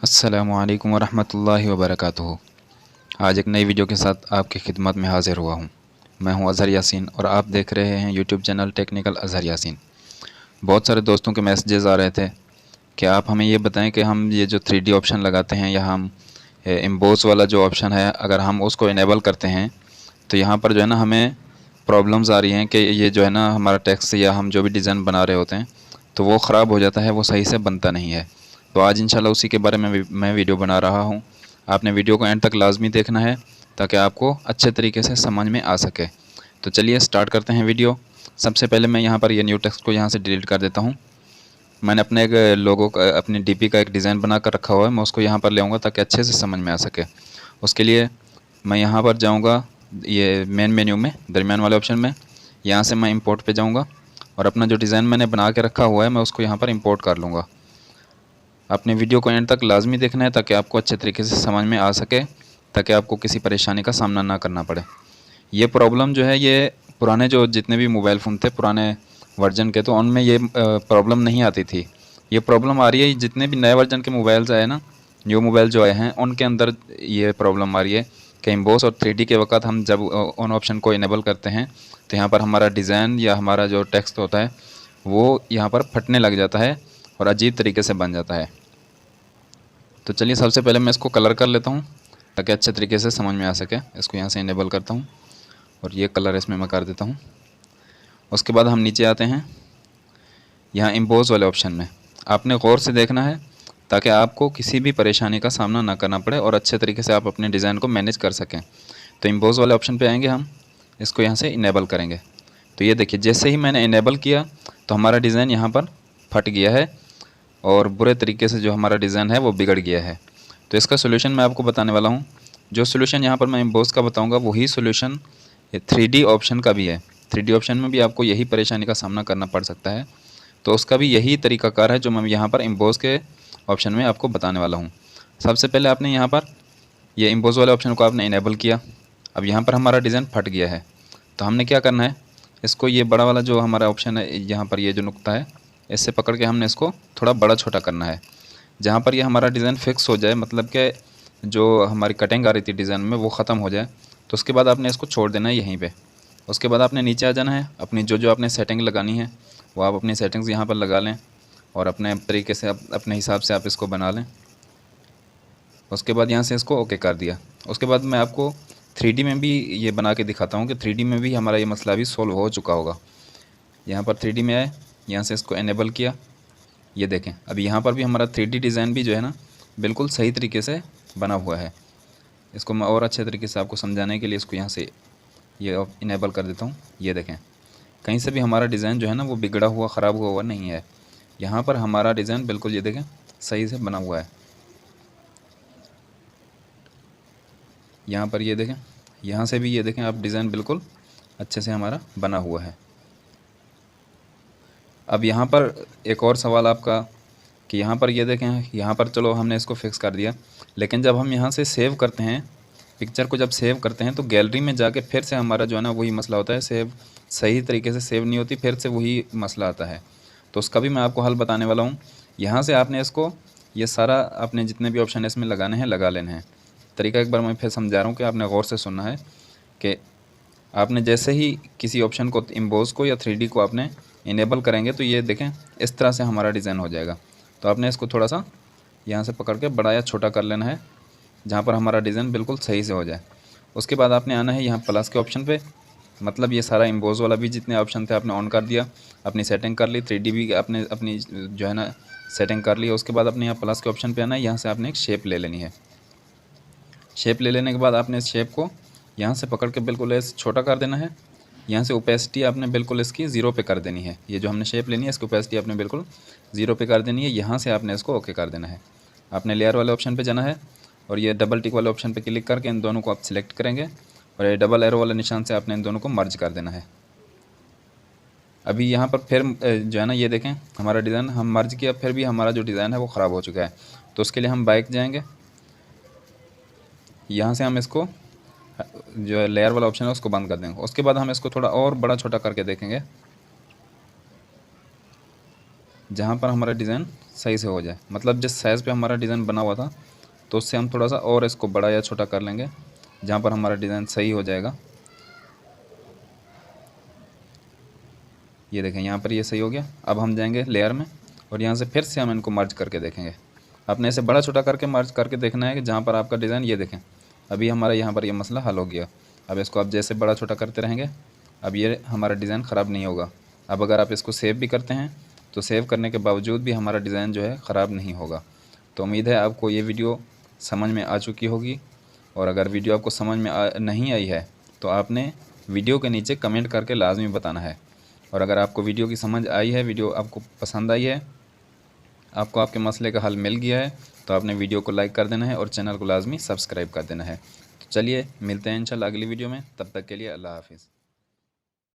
अस्सलामुअलैकुम वरहमतुल्लाहि वबरकातुहू। आज एक नई वीडियो के साथ आपकी खिदमत में हाज़िर हुआ हूँ। मैं हूँ अज़हर यासीन और आप देख रहे हैं YouTube channel technical Azhar Yasin. बहुत सारे दोस्तों के मैसेजेस आ रहे थे कि आप हमें ये बताएं कि हम ये जो 3D ऑप्शन लगाते हैं या हम एम्बोस वाला जो ऑप्शन है अगर हम उसको इनेबल करते हैं तो यहाँ पर जो है ना हमें प्रॉब्लम्स आ रही हैं कि ये जो है ना हमारा टेक्स्ट या हम जो भी डिज़ाइन बना रहे होते हैं तो वो ख़राब हो जाता है, वो सही से बनता नहीं है। तो आज इंशाल्लाह उसी के बारे में मैं वीडियो बना रहा हूँ। आपने वीडियो को एंड तक लाजमी देखना है ताकि आपको अच्छे तरीके से समझ में आ सके। तो चलिए स्टार्ट करते हैं वीडियो। सबसे पहले मैं यहाँ पर ये न्यू टेक्स्ट को यहाँ से डिलीट कर देता हूँ। मैंने अपने एक लोगो का अपनी डीपी का एक डिज़ाइन बना कर रखा हुआ है, मैं उसको यहाँ पर ले आऊँगा ताकि अच्छे से समझ में आ सके। उसके लिए मैं यहाँ पर जाऊँगा ये मेन मेन्यू में दरमियान वाले ऑप्शन में, यहाँ से मैं इंपोर्ट पे जाऊँगा और अपना जो डिज़ाइन मैंने बना के रखा हुआ है मैं उसको यहाँ पर इंपोर्ट कर लूँगा। अपने वीडियो को एंड तक लाजमी देखना है ताकि आपको अच्छे तरीके से समझ में आ सके, ताकि आपको किसी परेशानी का सामना ना करना पड़े। ये प्रॉब्लम जो है ये पुराने जो जितने भी मोबाइल फ़ोन थे पुराने वर्जन के, तो उनमें ये प्रॉब्लम नहीं आती थी। ये प्रॉब्लम आ रही है जितने भी नए वर्जन के मोबाइल्स आए ना, न्यू मोबाइल जो आए हैं उनके अंदर ये प्रॉब्लम आ रही है कि एम्बोस और 3D के वक्त हम जब उन ऑप्शन को इनेबल करते हैं तो यहाँ पर हमारा डिज़ाइन या हमारा जो टेक्स्ट होता है वो यहाँ पर फटने लग जाता है और अजीब तरीके से बन जाता है। तो चलिए सबसे पहले मैं इसको कलर कर लेता हूँ ताकि अच्छे तरीके से समझ में आ सके। इसको यहाँ से इनेबल करता हूँ और ये कलर इसमें मैं कर देता हूँ। उसके बाद हम नीचे आते हैं, यहाँ इम्पोज वाले ऑप्शन में आपने गौर से देखना है ताकि आपको किसी भी परेशानी का सामना ना करना पड़े और अच्छे तरीके से आप अपने डिज़ाइन को मैनेज कर सकें। तो इम्पोज वाले ऑप्शन पे आएंगे, हम इसको यहाँ से इनेबल करेंगे। तो ये देखिए जैसे ही मैंने इनेबल किया तो हमारा डिज़ाइन यहाँ पर फट गया है और बुरे तरीके से जो हमारा डिज़ाइन है वो बिगड़ गया है। तो इसका सोल्यूशन मैं आपको बताने वाला हूँ। जो सोल्यूशन यहाँ पर मैं इम्पोज का बताऊँगा वही सोल्यूशन 3D ऑप्शन का भी है। 3D ऑप्शन में भी आपको यही परेशानी का सामना करना पड़ सकता है, तो उसका भी यही तरीकाकार है जो मैं यहाँ पर इम्पोज के ऑप्शन में आपको बताने वाला हूँ। सबसे पहले आपने यहाँ पर ये इम्पोज वाले ऑप्शन को आपने इनेबल किया। अब यहाँ पर हमारा डिज़ाइन फट गया है तो हमने क्या करना है, इसको ये बड़ा वाला जो हमारा ऑप्शन है यहाँ पर ये जो नुक्ता है इससे पकड़ के हमने इसको थोड़ा बड़ा छोटा करना है। जहाँ पर ये हमारा डिज़ाइन फिक्स हो जाए, मतलब कि जो हमारी कटिंग आ रही थी डिज़ाइन में वो ख़त्म हो जाए, तो उसके बाद आपने इसको छोड़ देना है यहीं पे। उसके बाद आपने नीचे आ जाना है, अपनी जो आपने सेटिंग लगानी है वो आप अपनी सेटिंग्स यहाँ पर लगा लें और अपने तरीके से अपने हिसाब से आप इसको बना लें। उसके बाद यहाँ से इसको ओके कर दिया। उसके बाद मैं आपको 3D में भी ये बना के दिखाता हूँ कि 3D में भी हमारा ये मसला भी सोल्व हो चुका होगा। यहाँ पर 3D में आए, यहाँ से इसको इनेबल किया, ये देखें अब यहाँ पर भी हमारा 3D डिज़ाइन भी जो है ना बिल्कुल सही तरीके से बना हुआ है। इसको मैं और अच्छे तरीके से आपको समझाने के लिए इसको यहाँ से ये इनेबल कर देता हूँ। ये देखें कहीं से भी हमारा डिज़ाइन जो है ना वो बिगड़ा हुआ ख़राब हुआ नहीं है। यहाँ पर हमारा डिज़ाइन बिल्कुल ये देखें सही से बना हुआ है। यहाँ पर ये देखें, यहाँ से भी ये देखें आप डिज़ाइन बिल्कुल अच्छे से हमारा बना हुआ है। अब यहाँ पर एक और सवाल आपका कि यहाँ पर ये देखें, यहाँ पर चलो हमने इसको फिक्स कर दिया, लेकिन जब हम यहाँ से सेव करते हैं पिक्चर को, जब सेव करते हैं तो गैलरी में जाके फिर से हमारा जो है ना वही मसला होता है, सेव सही तरीके से सेव नहीं होती, फिर से वही मसला आता है। तो उसका भी मैं आपको हल बताने वाला हूँ। यहाँ से आपने इसको ये सारा आपने जितने भी ऑप्शन इसमें लगाने हैं लगा लेने हैं। तरीका एक बार मैं फिर समझा रहा हूँ कि आपने गौर से सुनना है कि आपने जैसे ही किसी ऑप्शन को इम्पोज को या 3D को आपने इनेबल करेंगे तो ये देखें इस तरह से हमारा डिज़ाइन हो जाएगा। तो आपने इसको थोड़ा सा यहाँ से पकड़ के बड़ा या छोटा कर लेना है जहाँ पर हमारा डिज़ाइन बिल्कुल सही से हो जाए। उसके बाद आपने आना है यहाँ प्लस के ऑप्शन पे, मतलब ये सारा इम्पोज वाला भी जितने ऑप्शन थे आपने ऑन कर दिया, अपनी सेटिंग कर ली, 3D भी आपने अपनी जो है ना सेटिंग कर ली। उसके बाद आपने यहाँ प्लस के ऑप्शन पे आना है, यहाँ से आपने एक शेप ले लेनी है। शेप ले लेने के बाद आपने इस शेप को यहाँ से पकड़ के बिल्कुल ऐसे छोटा कर देना है। यहाँ से ओपेसिटी आपने बिल्कुल इसकी 0 पे कर देनी है। ये जो हमने शेप लेनी है इसकी ओपेसिटी आपने बिल्कुल 0 पे कर देनी है। यहाँ से आपने इसको ओके कर देना है। आपने लेयर वाले ऑप्शन पे जाना है और ये डबल टिक वाले ऑप्शन पे क्लिक करके इन दोनों को आप सिलेक्ट करेंगे और ये डबल एरो वाले निशान से आपने इन दोनों को मर्ज कर देना है। अभी यहाँ पर फिर जो है ना ये देखें हमारा डिज़ाइन हम मर्ज किया, फिर भी हमारा जो डिज़ाइन है वो ख़राब हो चुका है। तो उसके लिए हम बैक जाएँगे, यहाँ से हम इसको जो लेयर वाला ऑप्शन है उसको बंद कर देंगे। उसके बाद हम इसको थोड़ा और बड़ा छोटा करके देखेंगे। जहाँ पर हमारा डिज़ाइन सही से हो जाए, मतलब जिस साइज़ पे हमारा डिज़ाइन बना हुआ था तो उससे हम थोड़ा सा और इसको बड़ा या छोटा कर लेंगे, जहाँ पर हमारा डिज़ाइन सही हो जाएगा। ये देखें यहाँ पर ये सही हो गया। अब हम जाएंगे लेयर में और यहाँ से फिर से हम इनको मर्ज करके देखेंगे। आपने इसे बड़ा छोटा करके मर्ज करके देखना है कि जहाँ पर आपका डिज़ाइन, ये देखें अभी हमारा यहाँ पर ये मसला हल हो गया। अब इसको आप जैसे बड़ा छोटा करते रहेंगे, अब ये हमारा डिज़ाइन ख़राब नहीं होगा। अब अगर आप इसको सेव भी करते हैं तो सेव करने के बावजूद भी हमारा डिज़ाइन जो है ख़राब नहीं होगा। तो उम्मीद है आपको ये वीडियो समझ में आ चुकी होगी। और अगर वीडियो आपको समझ में नहीं आई है तो आपने वीडियो के नीचे कमेंट करके लाजमी बताना है। और अगर आपको वीडियो की समझ आई है, वीडियो आपको पसंद आई है, आपको आपके मसले का हल मिल गया है, तो आपने वीडियो को लाइक कर देना है और चैनल को लाजमी सब्सक्राइब कर देना है। तो चलिए मिलते हैं इंशाल्लाह अगली वीडियो में, तब तक के लिए अल्लाह हाफ़िज़।